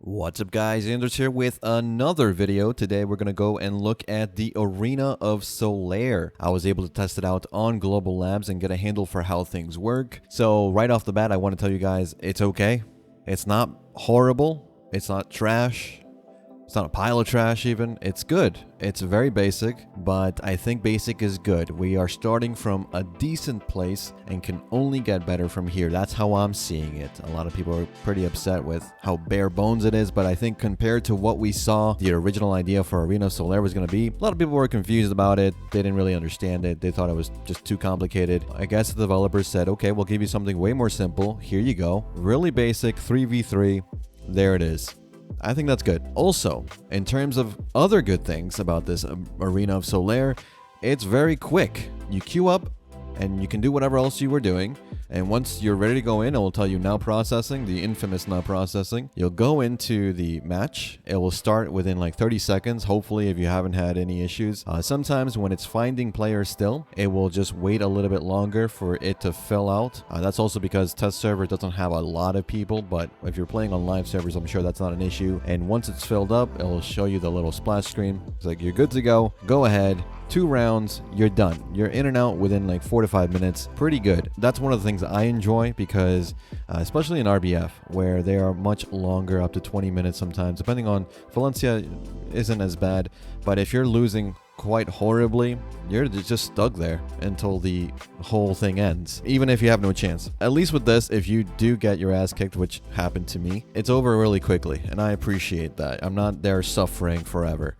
What's up guys, Anders here with another video. Today we're going to go and look at the Arena of Solare. I was able to test it out on Global Labs and get a handle for how things work. So right off the bat, I want to tell you guys it's okay. It's not horrible. It's not trash. It's not a pile of trash even. It's good. It's very basic, but I think basic is good. We are starting from a decent place and can only get better from here. That's how I'm seeing it. A lot of people are pretty upset with how bare bones it is, but I think compared to what we saw the original idea for Arena of Solare was going to be, a lot of people were confused about it. They didn't really understand it. They thought it was just too complicated. I guess the developers said, okay, we'll give you something way more simple. Here you go. Really basic, 3v3. There it is. I think that's good. Also, in terms of other good things about this Arena of Solare, it's very quick. You queue up and you can do whatever else you were doing. And once you're ready to go in, it will tell you now processing, the infamous now processing. You'll go into the match. It will start within like 30 seconds, hopefully, if you haven't had any issues. Sometimes when it's finding players still, it will just wait a little bit longer for it to fill out. That's also because test server doesn't have a lot of people, but if you're playing on live servers, I'm sure that's not an issue. And once it's filled up, it will show you the little splash screen. It's like, you're good to go. Go ahead. 2 rounds, you're done. You're in and out within like 4 to 5 minutes. Pretty good. That's one of the things I enjoy because, especially in RBF, where they are much longer, up to 20 minutes sometimes, depending on Valencia isn't as bad. But if you're losing quite horribly, you're just stuck there until the whole thing ends, even if you have no chance. At least with this, if you do get your ass kicked, which happened to me, it's over really quickly, and I appreciate that. I'm not there suffering forever.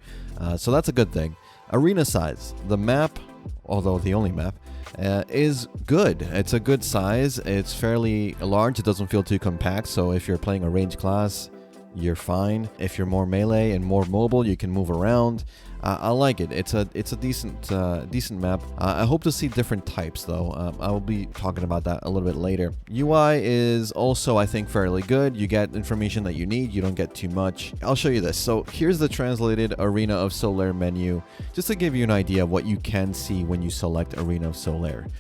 So that's a good thing. Arena size. The map, although the only map, is good. It's a good size. It's fairly large. It doesn't feel too compact. So if you're playing a range class, you're fine. If you're more melee and more mobile, you can move around. I like it. It's a decent map. I hope to see different types though. I will be talking about that a little bit later. UI is also, I think, fairly good. You get information that you need. You don't get too much. I'll show you this. So here's the translated Arena of Solare menu, just to give you an idea of what you can see when you select Arena of Solare.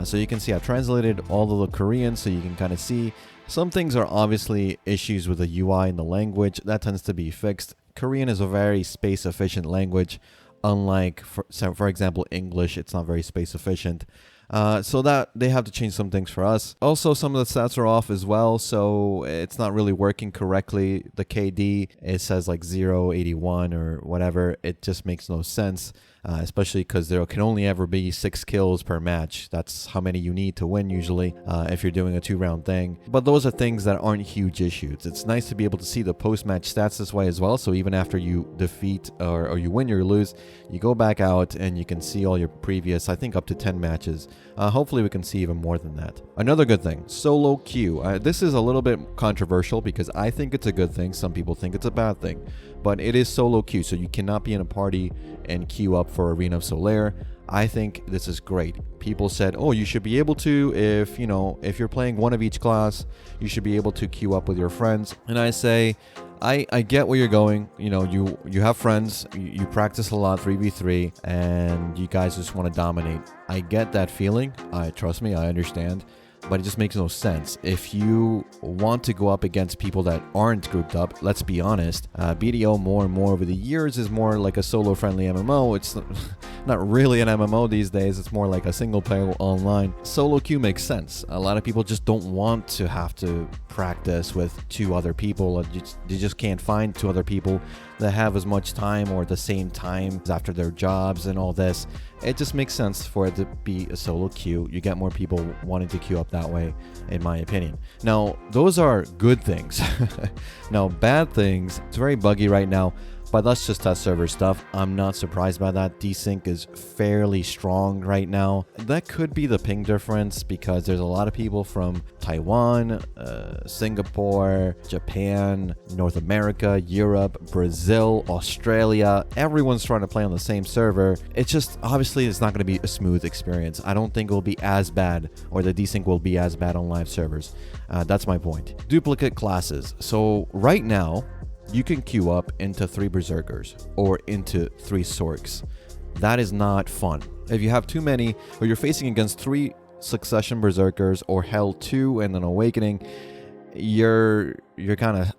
So you can see I've translated all of the Korean, so you can kind of see some things are obviously issues with the UI and the language. That tends to be fixed. Korean is a very space efficient language, unlike for example English. It's not very space efficient, so that they have to change some things for us. Also, some of the stats are off as well, so it's not really working correctly. The KD, it says like 0.81 or whatever. It just makes no sense. Especially because there can only ever be 6 kills per match. That's how many you need to win usually if you're doing a 2-round thing. But those are things that aren't huge issues. It's nice to be able to see the post-match stats this way as well. So even after you defeat or you win or you lose, you go back out and you can see all your previous, I think up to 10 matches. Hopefully we can see even more than that. Another good thing, solo queue. This is a little bit controversial because I think it's a good thing. Some people think it's a bad thing. But it is solo queue, so you cannot be in a party and queue up for Arena of Solare. I think this is great. People said, oh, you should be able to, if you're playing one of each class, you should be able to queue up with your friends. And I say, I get where you're going. You have friends, you practice a lot, 3v3, and you guys just want to dominate. I get that feeling. Trust me, I understand. But it just makes no sense. If you want to go up against people that aren't grouped up, let's be honest, BDO more and more over the years is more like a solo-friendly MMO. It's not really an MMO these days. It's more like a single-player online. Solo queue makes sense. A lot of people just don't want to have to practice with 2 other people. They just can't find 2 other people that have as much time or the same time after their jobs and all this. It just makes sense for it to be a solo queue. You get more people wanting to queue up that way, in my opinion. Now, those are good things. Now, bad things, it's very buggy right now. But that's just test server stuff. I'm not surprised by that. Desync is fairly strong right now. That could be the ping difference because there's a lot of people from Taiwan, Singapore, Japan, North America, Europe, Brazil, Australia. Everyone's trying to play on the same server. It's just, obviously, it's not going to be a smooth experience. I don't think it will be as bad, or the desync will be as bad on live servers. That's my point. Duplicate classes. So right now, you can queue up into 3 Berserkers or into 3 Sorks. That is not fun. If you have too many, or you're facing against 3 Succession Berserkers or Hell 2 and an Awakening, you're kind of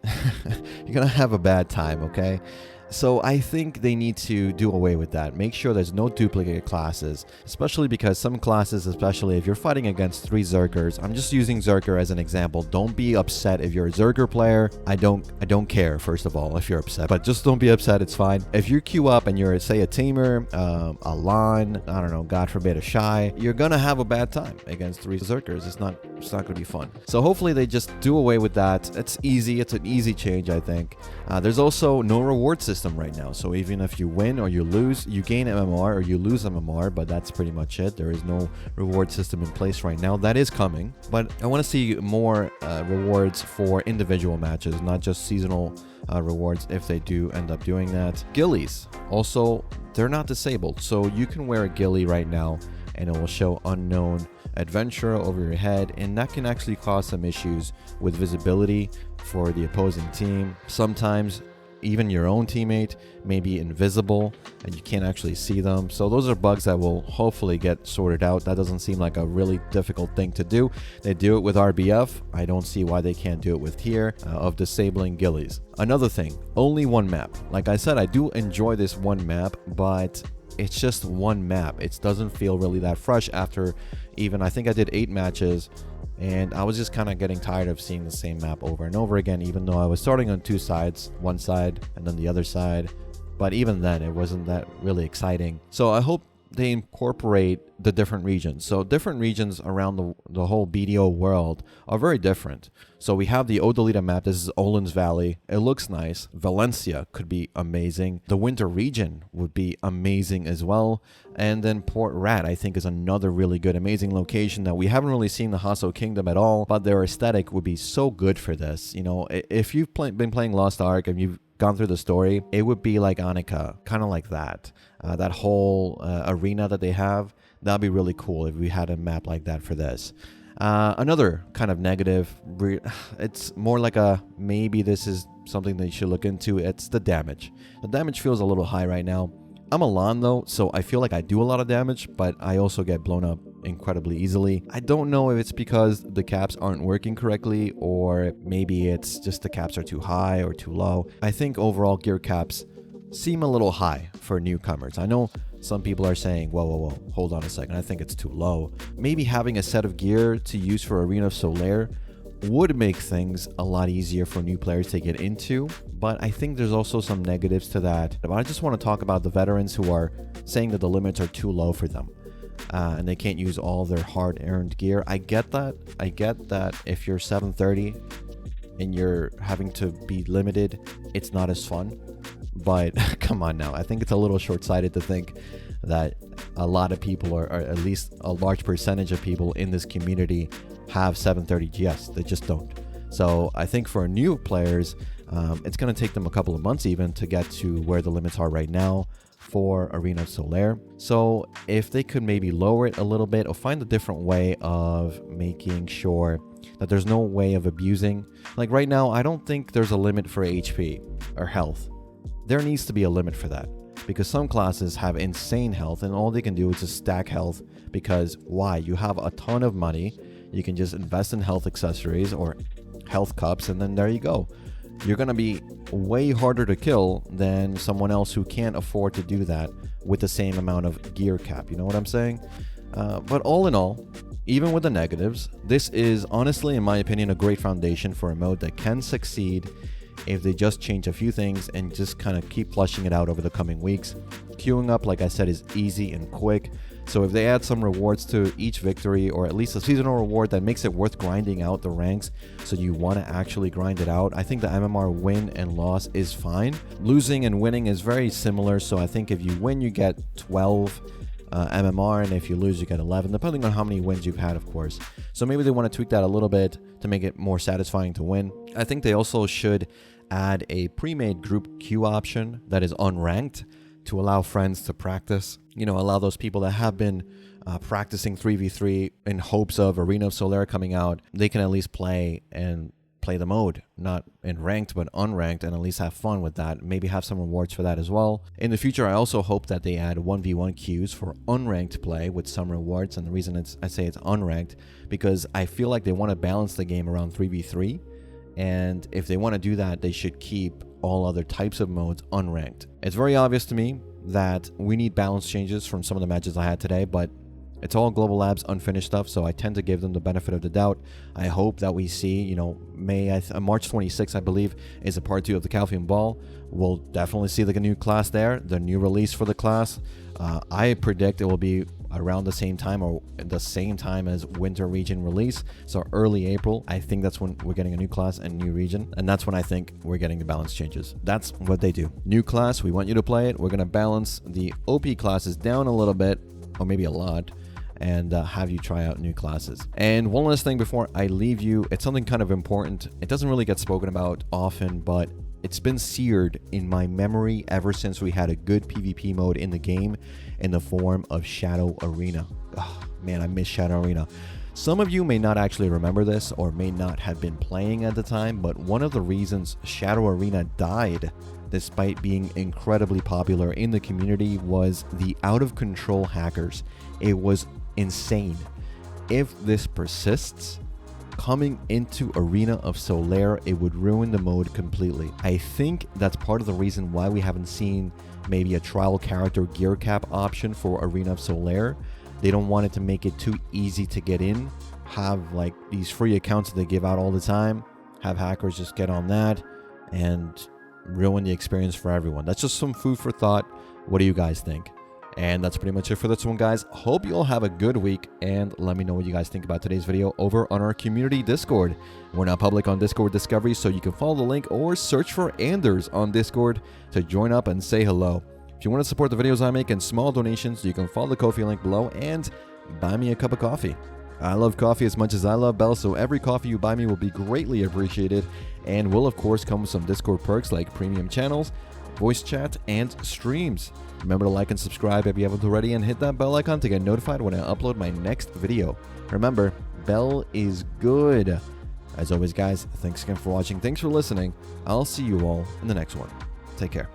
you're gonna have a bad time, okay? So I think they need to do away with that. Make sure there's no duplicate classes, especially because some classes, especially if you're fighting against 3 Zergers, I'm just using Zerger as an example. Don't be upset if you're a Zerger player. I don't care, first of all, if you're upset, but just don't be upset. It's fine. If you queue up and you're, say, a Tamer, a Lon, I don't know, God forbid, a Shy, you're gonna have a bad time against 3 Zergers. It's not gonna be fun. So hopefully they just do away with that. It's easy. It's an easy change, I think. There's also no reward system right now, so even if you win or you lose, you gain MMR or you lose MMR, but that's pretty much it. There is no reward system in place right now. That is coming, but I want to see more rewards for individual matches, not just seasonal rewards, if they do end up doing that. Gillies also, they're not disabled, so you can wear a ghillie right now and it will show unknown adventure over your head, and that can actually cause some issues with visibility for the opposing team. Sometimes even your own teammate may be invisible and you can't actually see them. So those are bugs that will hopefully get sorted out. That doesn't seem like a really difficult thing to do. They do it with RBF. I don't see why they can't do it with here, of disabling ghillies. Another thing, only one map. Like I said, I do enjoy this one map, but it's just one map. It doesn't feel really that fresh after even, I think I did 8 matches, and I was just kind of getting tired of seeing the same map over and over again, even though I was starting on 2 sides, one side and then the other side. But even then, it wasn't that really exciting. So I hope they incorporate the different regions. So different regions around the whole BDO world are very different. So we have the Odalita map. This is Olin's Valley. It looks nice. Valencia could be amazing. The Winter region would be amazing as well. And then Port Rat, I think, is another really good, amazing location that we haven't really seen the Hasso Kingdom at all, but their aesthetic would be so good for this. You know, if you've been playing Lost Ark and you've gone through the story, it would be like Annika, kind of like that. That whole arena that they have, that'd be really cool if we had a map like that for this. Another kind of negative, it's more like a maybe this is something that you should look into. It's the damage. The damage feels a little high right now. I'm a Lon though, so I feel like I do a lot of damage, but I also get blown up incredibly easily. I don't know if it's because the caps aren't working correctly, or maybe it's just the caps are too high or too low. I think overall gear caps seem a little high for newcomers. I know some people are saying, whoa, hold on a second, I think it's too low. Maybe having a set of gear to use for Arena of Solare would make things a lot easier for new players to get into, but I think there's also some negatives to that. But I just want to talk about the veterans who are saying that the limits are too low for them, and they can't use all their hard-earned gear. I get that. I get that if you're 730 and you're having to be limited, it's not as fun. But come on now, I think it's a little short-sighted to think that a lot of people, or at least a large percentage of people in this community, have 730 GS. They just don't. So I think for new players, it's going to take them a couple of months even to get to where the limits are right now for Arena of Solare. So if they could maybe lower it a little bit or find a different way of making sure that there's no way of abusing. Like right now, I don't think there's a limit for HP or health. There needs to be a limit for that, because some classes have insane health and all they can do is just stack health. Because why? You have a ton of money. You can just invest in health accessories or health cups, and then there you go. You're going to be way harder to kill than someone else who can't afford to do that with the same amount of gear cap. You know what I'm saying? But all in all, even with the negatives, this is honestly, in my opinion, a great foundation for a mode that can succeed if they just change a few things and just kind of keep flushing it out over the coming weeks. Queuing up, like I said, is easy and quick. So if they add some rewards to each victory, or at least a seasonal reward that makes it worth grinding out the ranks, so you want to actually grind it out, I think the MMR win and loss is fine. Losing and winning is very similar, so I think if you win, you get 12 MMR, and if you lose, you get 11, depending on how many wins you've had, of course. So maybe they want to tweak that a little bit to make it more satisfying to win. I think they also should add a pre-made group queue option that is unranked to allow friends to practice. You know, allow those people that have been practicing 3v3 in hopes of Arena of Solare coming out, they can at least play the mode, not in ranked but unranked, and at least have fun with that. Maybe have some rewards for that as well. In the future, I also hope that they add 1v1 queues for unranked play with some rewards. And the reason I say it's unranked, because I feel like they want to balance the game around 3v3. And if they want to do that, they should keep all other types of modes unranked. It's very obvious to me that we need balance changes from some of the matches I had today, but it's all Global Labs unfinished stuff, so I tend to give them the benefit of the doubt. I hope that we see, you know, March 26th, I believe, is a part 2 of the Calcium Ball. We'll definitely see like a new class there, the new release for the class. I predict it will be around the same time or the same time as Winter Region release, so early April. I think that's when we're getting a new class and new region, and that's when I think we're getting the balance changes. That's what they do. New class, we want you to play it. We're going to balance the OP classes down a little bit, or maybe a lot, and have you try out new classes. And one last thing before I leave you, it's something kind of important. It doesn't really get spoken about often, but it's been seared in my memory ever since we had a good PvP mode in the game in the form of Shadow Arena. Oh, man, I miss Shadow Arena. Some of you may not actually remember this or may not have been playing at the time, but one of the reasons Shadow Arena died despite being incredibly popular in the community was the out-of-control hackers. It was insane. If this persists, coming into Arena of Solare, it would ruin the mode completely. I think that's part of the reason why we haven't seen maybe a trial character gear cap option for Arena of Solare. They don't want it to make it too easy to get in, have like these free accounts that they give out all the time, have hackers just get on that and ruin the experience for everyone. That's just some food for thought. What do you guys think? And that's pretty much it for this one, guys. Hope you all have a good week, and let me know what you guys think about today's video over on our community Discord. We're now public on Discord Discovery, so you can follow the link or search for Anders on Discord to join up and say hello. If you want to support the videos I make in small donations, you can follow the Ko-fi link below and buy me a cup of coffee. I love coffee as much as I love Bell, so every coffee you buy me will be greatly appreciated, and will of course come with some Discord perks like premium channels, voice chat, and streams. Remember to like and subscribe if you haven't already, and hit that bell icon to get notified when I upload my next video. Remember, Bell is good. As always, guys, thanks again for watching. Thanks for listening. I'll see you all in the next one. Take care.